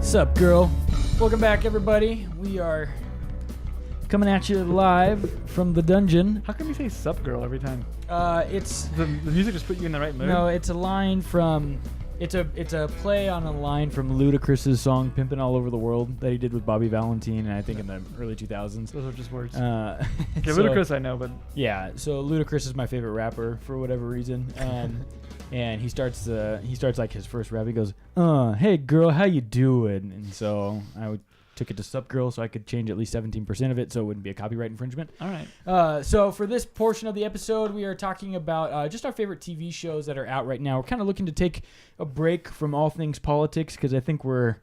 Sup, girl? Welcome back, everybody. We are coming at you live from the dungeon. How come you say "sup, girl" every time? It's the music just put you in the right mood. no, it's a line from. It's a play on a line from Ludacris's song "Pimpin' All Over the World" that he did with Bobby Valentine, and I think in the early 2000s. Those are just words. Okay, Ludacris I know, but yeah. So Ludacris is my favorite rapper for whatever reason. And he starts like his first rap. He goes, "Hey girl, how you doing?" And so I took it to "Sup Girl" so I could change at least 17% of it so it wouldn't be a copyright infringement. all right. So for this portion of the episode, we are talking about just our favorite TV shows that are out right now. We're kind of looking to take a break from all things politics because I think we're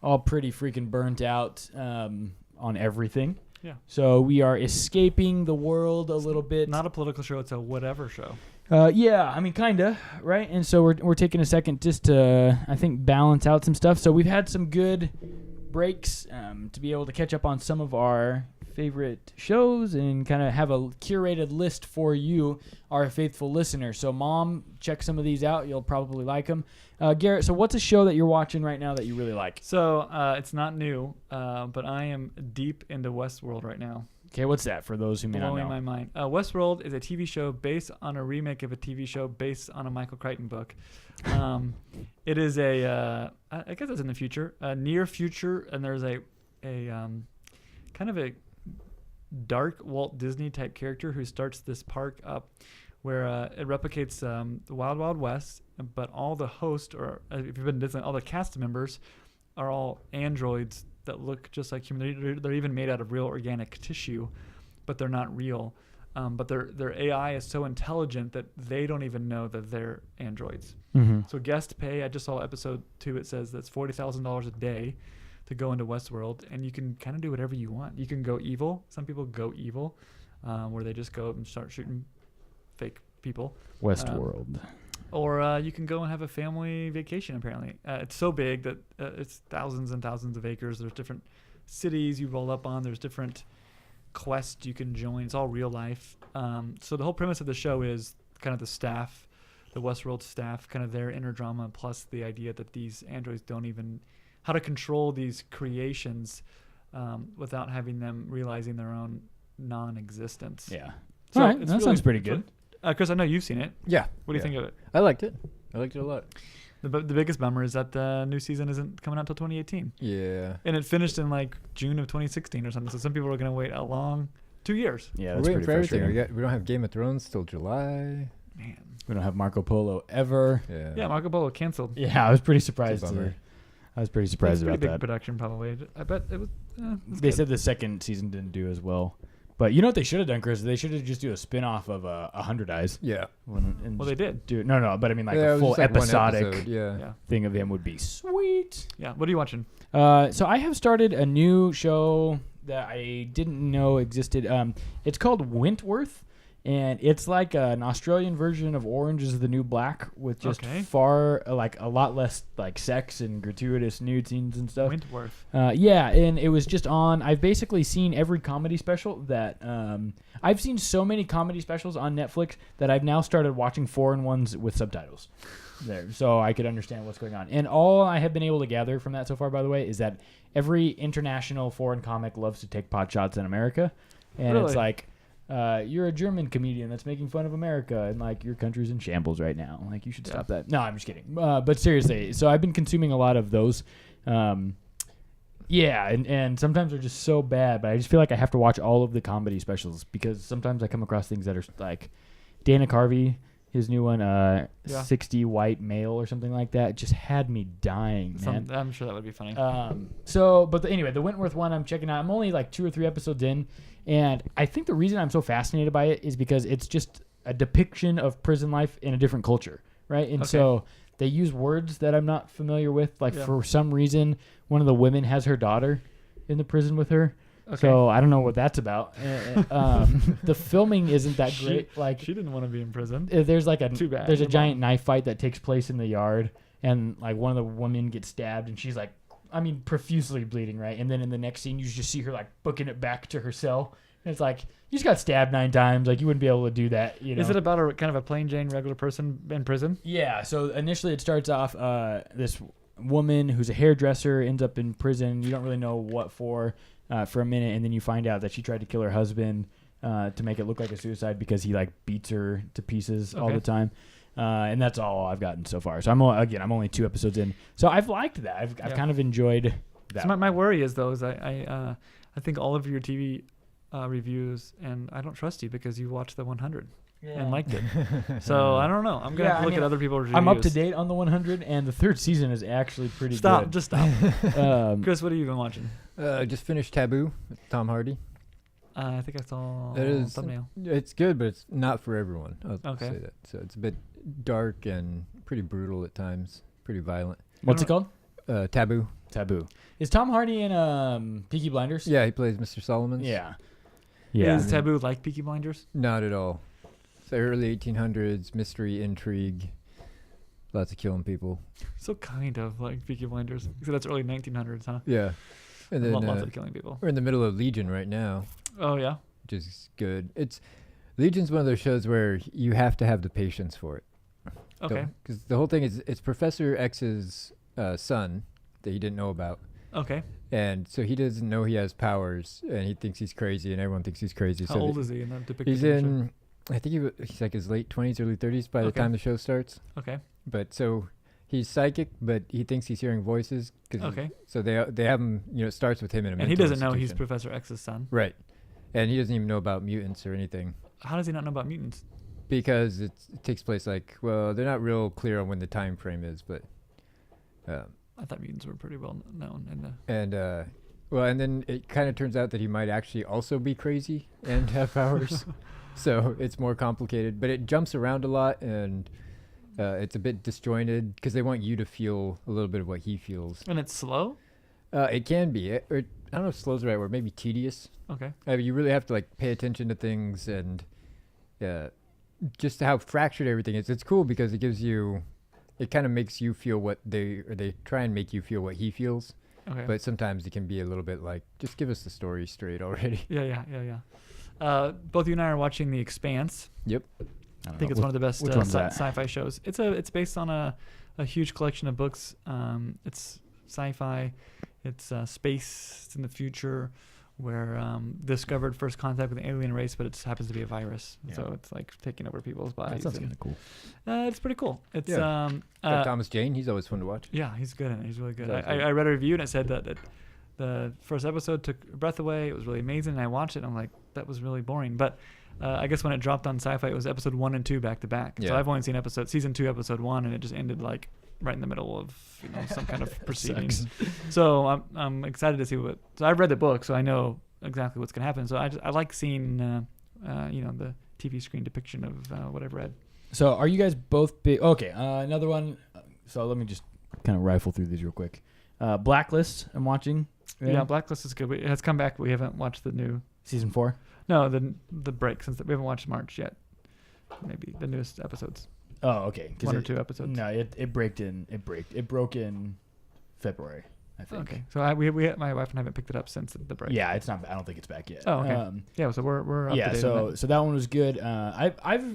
all pretty freaking burnt out on everything. Yeah. So we are escaping the world a little bit. Not a political show; it's a whatever show. Yeah, I mean, kinda, right? And so we're taking a second just to, I think, balance out some stuff. So we've had some good breaks to be able to catch up on some of our favorite shows and kind of have a curated list for you, our faithful listeners. So, Mom, check some of these out. You'll probably like them. Garrett, so what's a show that you're watching right now that you really like? So it's not new, but I am deep into Westworld right now. Okay, what's that for those who may not know? Blowing my mind. Westworld is a TV show based on a remake of a TV show based on a Michael Crichton book. It is I guess it's in the future, a near future, and there's a kind of a dark Walt Disney type character who starts this park up where it replicates the Wild Wild West, but all the hosts, or if you've been to Disney, all the cast members are all androids that look just like human. They're even made out of real organic tissue, but they're not real. But their AI is so intelligent that they don't even know that they're androids. Mm-hmm. So guest pay, I just saw episode 2, it says that's $40,000 a day to go into Westworld, and you can kind of do whatever you want. You can go evil. Some people go evil, where they just go up and start shooting fake people. Westworld. Or you can go and have a family vacation, apparently. It's so big that it's thousands and thousands of acres. There's different cities you roll up on. There's different quests you can join. It's all real life. So the whole premise of the show is kind of the staff, the Westworld staff, kind of their inner drama, plus the idea that these androids don't even... how to control these creations without having them realizing their own non-existence. Yeah. So all right, it's that really sounds pretty good. Chris, I know you've seen it. Yeah. What do you think of it? I liked it. I liked it a lot. The biggest bummer is that the new season isn't coming out until 2018. Yeah. And it finished in like June of 2016 or something. So some people are going to wait a long 2 years. Yeah, We're that's waiting pretty for everything. frustrating. We don't have Game of Thrones till July. Man. We don't have Marco Polo ever. Yeah. Yeah, Marco Polo canceled. Yeah, I was pretty surprised. It's a bummer. I was pretty It's surprised pretty about big that. production, probably. I bet it was. They good. said the second season didn't do as well. But you know what they should have done, Chris? They should have just do a spin-off of 100 Eyes. Yeah. Well, they did. No, but I mean like Yeah, it a was full just like one episodic episode, Yeah. Yeah. thing of him would be sweet. Yeah. What are you watching? So I have started a new show that I didn't know existed. It's called Wentworth, and it's like an Australian version of Orange is the New Black with just far like a lot less like sex and gratuitous nude scenes and stuff. Wentworth. Yeah, and it was just on. I've basically seen every comedy special that. I've seen so many comedy specials on Netflix that I've now started watching foreign ones with subtitles there, so I could understand what's going on. And all I have been able to gather from that so far, by the way, is that every international foreign comic loves to take pot shots in America, and Really? it's like. You're a German comedian that's making fun of America, and like your country's in shambles right now. Like you should stop that. No, I'm just kidding. But seriously, so I've been consuming a lot of those. Yeah, and sometimes they're just so bad, but I just feel like I have to watch all of the comedy specials because sometimes I come across things that are like Dana Carvey, his new one, 60 White Male or something like that. It just had me dying, man. I'm sure that would be funny. Anyway, the Wentworth one I'm checking out. I'm only like 2 or 3 episodes in, and I think the reason I'm so fascinated by it is because it's just a depiction of prison life in a different culture, right? And so they use words that I'm not familiar with. Like for some reason, one of the women has her daughter in the prison with her. Okay. So I don't know what that's about. The filming isn't that great. Like she didn't want to be in prison. There's like Too bad. There's a giant knife fight that takes place in the yard, and like one of the women gets stabbed, and she's like, I mean, profusely bleeding, right? And then in the next scene, you just see her like booking it back to her cell. And it's like you just got stabbed 9 times. Like you wouldn't be able to do that. You know? Is it about a kind of a plain Jane regular person in prison? Yeah. So initially, it starts off this woman who's a hairdresser ends up in prison. You don't really know what for a minute, and then you find out that she tried to kill her husband to make it look like a suicide because he like beats her to pieces all the time. And that's all I've gotten so far. So I'm only 2 episodes in. So I've liked that. I've kind of enjoyed that. So my worry is though is I think all of your TV reviews, and I don't trust you because you watched the 100 and liked it. So I don't know. I'm gonna have to look at other people's reviews. I'm up to date on the 100, and the 3rd season is actually pretty good. Just stop. Chris, what have you been watching? Just finished Taboo with Tom Hardy. I think I saw thumbnail. It's good, but it's not for everyone. I'll Okay. say that. So it's a bit dark and pretty brutal at times. Pretty violent. What's it called? Taboo. Taboo. Is Tom Hardy in Peaky Blinders? Yeah, he plays Mr. Solomons. Yeah. Is Taboo like Peaky Blinders? Not at all. It's the early 1800s, mystery, intrigue, lots of killing people. So kind of like Peaky Blinders. So that's early 1900s, huh? Yeah. And then Lots of killing people. we're in the middle of Legion right now, Oh yeah. which is good. Legion's one of those shows where you have to have the patience for it. Okay. Because the whole thing is it's Professor X's son that he didn't know about. Okay. And so he doesn't know he has powers, and he thinks he's crazy, and everyone thinks he's crazy. How old is he in that depiction? He's in, I think he's like his late 20s, early 30s by the time the show starts. Okay. But so he's psychic, but he thinks he's hearing voices. So they have him, it starts with him in a mental And he doesn't know institution. he's Professor X's son. Right. And he doesn't even know about mutants or anything. How does he not know about mutants? Because it takes place they're not real clear on when the time frame is, but... I thought mutants were pretty well known in the... And then it kind of turns out that he might actually also be crazy and have powers. So it's more complicated, but it jumps around a lot, and it's a bit disjointed because they want you to feel a little bit of what he feels. And it's slow? It can be. I don't know if slow's the right word. Maybe tedious. Okay. You really have to pay attention to things, and just how fractured everything is. It's cool because it gives you... It kind of makes you feel what they try and make you feel what he feels. Okay. But sometimes it can be a little bit like, just give us the story straight already. Yeah. Both you and I are watching The Expanse. Yep. I think it's one of the best sci-fi shows. It's based on a huge collection of books. It's sci-fi. It's space. It's in the future, where discovered first contact with an alien race, but it happens to be a virus. Yeah. So it's like taking over people's bodies. That sounds kind of cool. It's pretty cool. It's Thomas Jane. He's always fun to watch. Yeah, he's good in it. He's really good. I read a review and it said that the first episode took a breath away. It was really amazing. And I watched it and I'm like, that was really boring. But I guess when it dropped on Sci-Fi, it was episode 1 and 2 back to back. Yeah. So I've only seen season 2, episode 1, and it just ended like right in the middle of some kind of proceedings. So I'm excited to see what. So I've read the book, so I know exactly what's going to happen. So I like seeing the TV screen depiction of what I've read. So are you guys both big? Okay, another one. So let me just kind of rifle through these real quick. Blacklist, I'm watching. Right? Yeah, Blacklist is good. It has come back. We haven't watched the new season 4. No, the break since we haven't watched March yet. Maybe the newest episodes. Oh, okay. 1 or 2 episodes. No, it broke in February, I think. Okay, so my wife and I haven't picked it up since the break. Yeah, it's not. I don't think it's back yet. Oh, okay. Yeah, so we're up to date on that. So that one was good. I've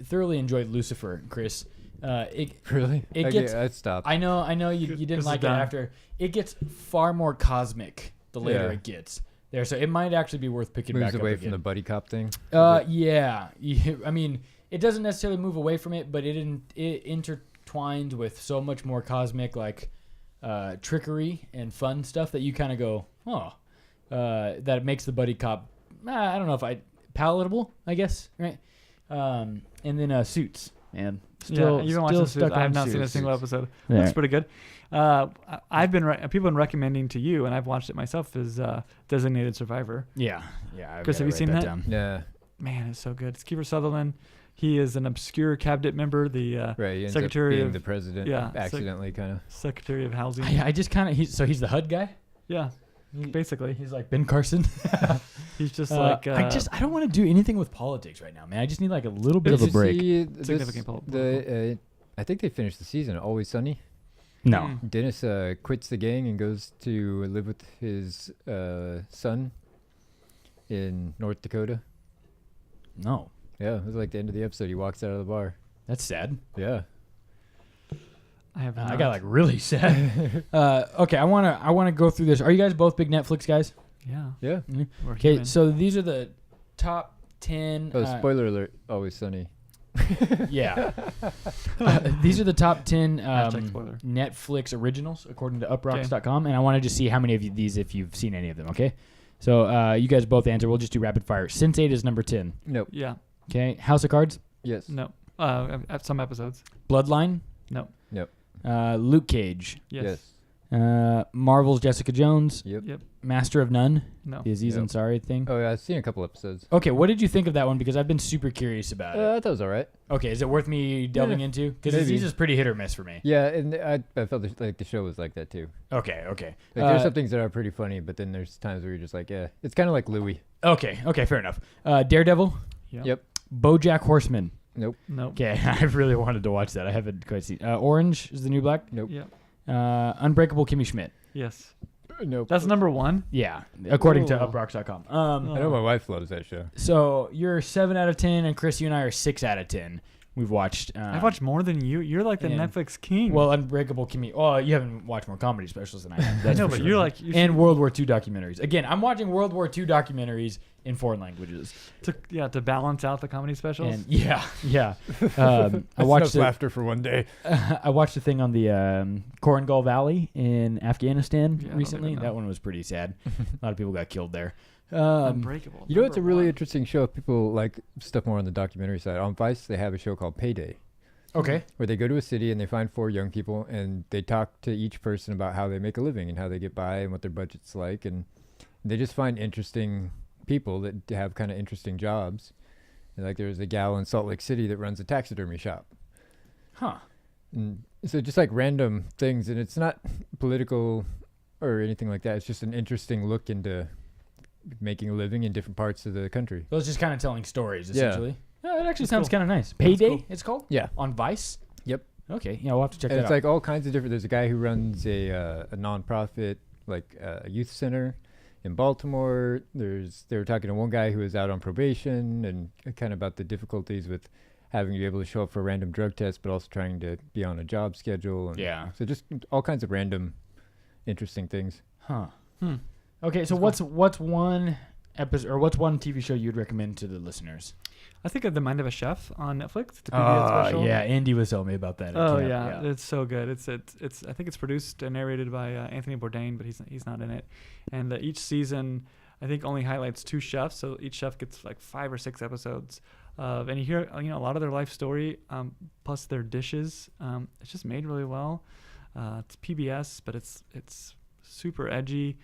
thoroughly enjoyed Lucifer, Chris. Really? I stopped. I know you didn't like it after. It gets far more cosmic the later it gets there, so it might actually be worth picking back up away again. from the buddy cop thing. Yeah. I mean, it doesn't necessarily move away from it, but it intertwines with so much more cosmic trickery and fun stuff that you kind of go, that it makes the buddy cop. I don't know if palatable, I guess, right? And then Suits, man. You've been watching Suits. I have not seen a single episode. Yeah. That's pretty good. People have been recommending to you, and I've watched it myself. Is Designated Survivor? Yeah. Chris, have you seen that? Down. Yeah. Man, it's so good. It's Kiefer Sutherland. He is an obscure cabinet member, the secretary of the president. Yeah, accidentally kind of secretary of housing. I just kind of he's the HUD guy. Yeah, basically he's like Ben Carson. He's just I don't want to do anything with politics right now, man. I just need like a little bit of a break. Significant politics. I think they finished the season. Always Sunny. No. Dennis quits the gang and goes to live with his son in North Dakota. No. Yeah, it was like the end of the episode. He walks out of the bar. That's sad. Yeah. I have not. I got like really sad. Okay, I wanna go through this. Are you guys both big Netflix guys? Yeah. Yeah. We're Okay, human. so these are the top 10. Oh, spoiler alert! Always Sunny. Yeah. These are the top 10 Hashtag spoiler. Netflix originals according to uprocks.com, and I wanted to see how many of these if you've seen any of them. Okay, so you guys both answer. We'll just do rapid fire. Sense8 is number 10. Nope. Yeah. Okay, House of Cards, Yes. No. At some episodes. Bloodline, No. Nope. Luke Cage, Yes. Marvel's Jessica Jones, Yep. Yep. Master of None, No. the Aziz Yep. Ansari thing. Oh yeah, I've seen a couple episodes. Okay, what did you think of that one? Because I've been super curious about it. I thought it was all right. Okay, is it worth me delving into? Because maybe. Aziz is pretty hit or miss for me. Yeah, and I felt like the show was like that too. Okay. Like there's some things that are pretty funny, but then there's times where you're just like, yeah, it's kind of like Louis. Okay, fair enough. Daredevil, Yep. BoJack Horseman. Nope. No. Okay, I really wanted to watch that. I haven't quite seen. Orange is the New Black. Nope. Yeah. Unbreakable Kimmy Schmidt. Yes. Nope. That's number 1. Yeah, according to Ooh. uprocks.com. I know my wife loves that show. So you're 7 out of 10, and Chris, you and I are 6 out of 10. We've watched. I've watched more than you. You're like the and- Netflix king. Well, Unbreakable Kimmy. Oh, you haven't watched more comedy specials than I have. That's no, for but sure. you're like and World War II documentaries. Again, I'm watching World War II documentaries in foreign languages. to balance out the comedy specials. And yeah. I That's watched enough it. laughter for one day. I watched a thing on the Korangal Valley in Afghanistan Yeah, I don't recently. even know. That one was pretty sad. A lot of people got killed there. Unbreakable. You know, it's a number really 1. interesting show. If people like stuff more on the documentary side. On Vice, they have a show called Payday, Okay. where they go to a city and they find 4 young people and they talk to each person about how they make a living and how they get by and what their budget's like, and they just find interesting people that have kind of interesting jobs. And like there's a gal in Salt Lake City that runs a taxidermy shop. Huh. And so just like random things, and it's not political or anything like that. It's just an interesting look into making a living in different parts of the country. So it's just kind of telling stories, Yeah. essentially. Yeah, it actually That's sounds cool. kind of nice. Payday, cool. it's called? Yeah. On Vice? Yep. Okay. Yeah, we'll have to check And that it's out. like all kinds of different. There's a guy who runs a nonprofit, like a youth center in Baltimore. They were talking to one guy who was out on probation and kind of about the difficulties with having to be able to show up for a random drug test, but also trying to be on a job schedule. And Yeah. So just all kinds of random, interesting things. Huh. Hmm. Okay, so That's what's one episode or what's one TV show you'd recommend to the listeners? I think of The Mind of a Chef on Netflix. It's a PBS special. Yeah, Andy was telling me about that. Oh yeah, it's so good. It's I think it's produced and narrated by Anthony Bourdain, but he's not in it. And each season, I think only highlights 2 chefs, so each chef gets like 5 or 6 episodes of, and you hear a lot of their life story, plus their dishes. It's just made really well. It's PBS, but it's super edgy.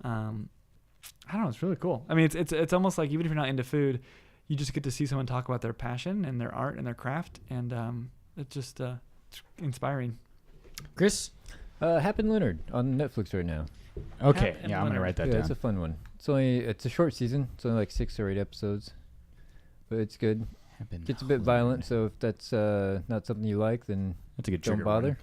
I don't know. It's really cool. I mean, it's almost like even if you're not into food, you just get to see someone talk about their passion and their art and their craft, and it's just it's inspiring. Chris? Hap and Leonard on Netflix right now. Okay, Hap and yeah, I'm gonna Leonard. write that Yeah, down. it's a fun one. It's a short season. It's only like 6 or 8 episodes, but it's good. Gets a bit violent, so if that's not something you like, then That's a good don't trigger bother. warning.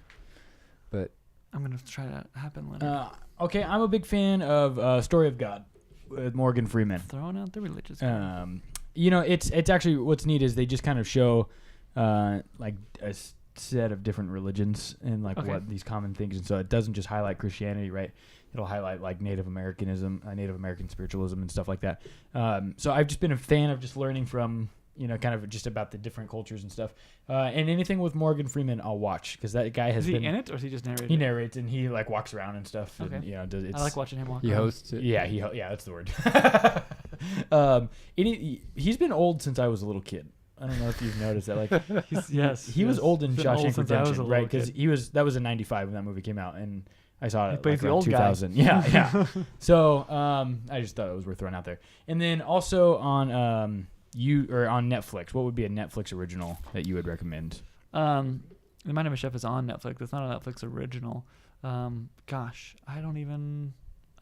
But I'm gonna try that. Happen, Leonard. Okay, I'm a big fan of Story of God with Morgan Freeman. Throwing out the religious. card. It's actually what's neat is they just kind of show like a set of different religions and like Okay. what these common things, and so it doesn't just highlight Christianity, right? It'll highlight like Native Americanism, Native American spiritualism, and stuff like that. So I've just been a fan of just learning from kind of just about the different cultures and stuff. And anything with Morgan Freeman, I'll watch because that guy has Is he been. in it or is he just narrating? He narrates and he like walks around and stuff. And, Okay. does it's, I like watching him walk. he around. hosts it. Yeah, yeah, that's the word. He's been old since I was a little kid. I don't know if you've noticed that. Like, he was old in He's been old Shawshank since I was a Redemption, little right? Because kid. that was in '95 when that movie came out, and I saw it But he's like the around old guy. 2000. Yeah. So I just thought it was worth throwing out there. And then also on on Netflix, what would be a Netflix original that you would recommend? The Mind of a Chef is on Netflix. It's not a Netflix original. Gosh, I don't even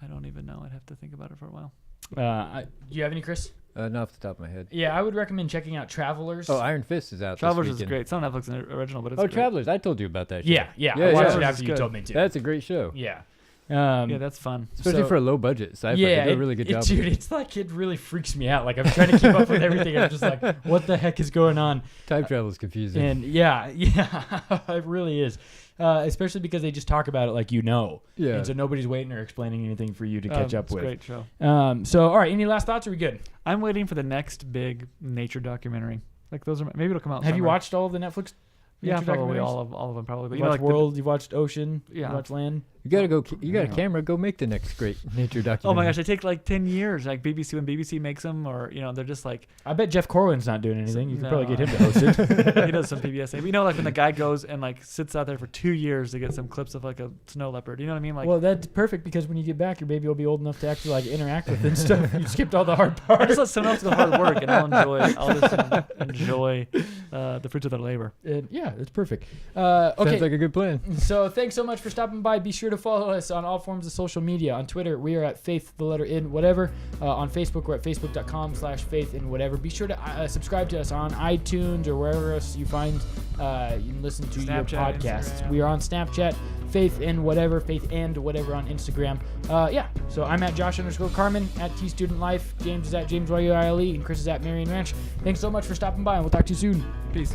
know. I'd have to think about it for a while. Do you have any, Chris? Not off the top of my head. Yeah, I would recommend checking out Travelers. Oh, Iron Fist is out. Travelers this is weekend. great. It's not Netflix original, but it's Oh, great. Travelers! I told you about that. Show. Yeah. Yeah, I watched yeah. it after you Good. told me to. That's a great show. Yeah. Yeah, that's fun. Especially for a low budget sci-fi. They do a really good job. Dude, it's like it really freaks me out. Like I'm trying to keep up with everything. I'm just like, what the heck is going on? Time travel is confusing. And yeah, it really is. Especially because they just talk about it like Yeah. And so nobody's waiting or explaining anything for you to catch up with. Great show. So, all right, any last thoughts? Are we good? I'm waiting for the next big nature documentary. Like those are maybe it'll come out. Have you summer. watched all of the Netflix? Yeah, nature probably documentaries? all of them probably. But You you know, watched like World, you watched Ocean, Yeah. you watched Land. You gotta go. You got a Yeah. camera. Go make the next great nature documentary. oh my gosh, they take like 10 years. Like BBC when BBC makes them, or they're just like I bet Jeff Corwin's not doing anything. You could No. probably get him to host it. he does some PBS. But like when the guy goes and like sits out there for 2 years to get some clips of like a snow leopard. You know what I mean? Like Well, that's perfect because when you get back, your baby will be old enough to actually like interact with it and stuff. You skipped all the hard I'll parts. just let someone else do the hard work, and I'll just enjoy the fruits of their labor. And yeah, it's perfect. Sounds Okay, like a good plan. so thanks so much for stopping by. Be sure to follow us on all forms of social media. On Twitter, we are at faithandwhatever. On Facebook, we're at facebook.com/faithandwhatever. Be sure to subscribe to us on iTunes or wherever else you find you can listen to Snapchat, your podcasts. Instagram. We are on Snapchat, faith and whatever on Instagram. So I'm at Josh_Carmen at TStudentLife. James is at JamesYUILE, and Chris is at Marion Ranch. Thanks so much for stopping by, and we'll talk to you soon. Peace.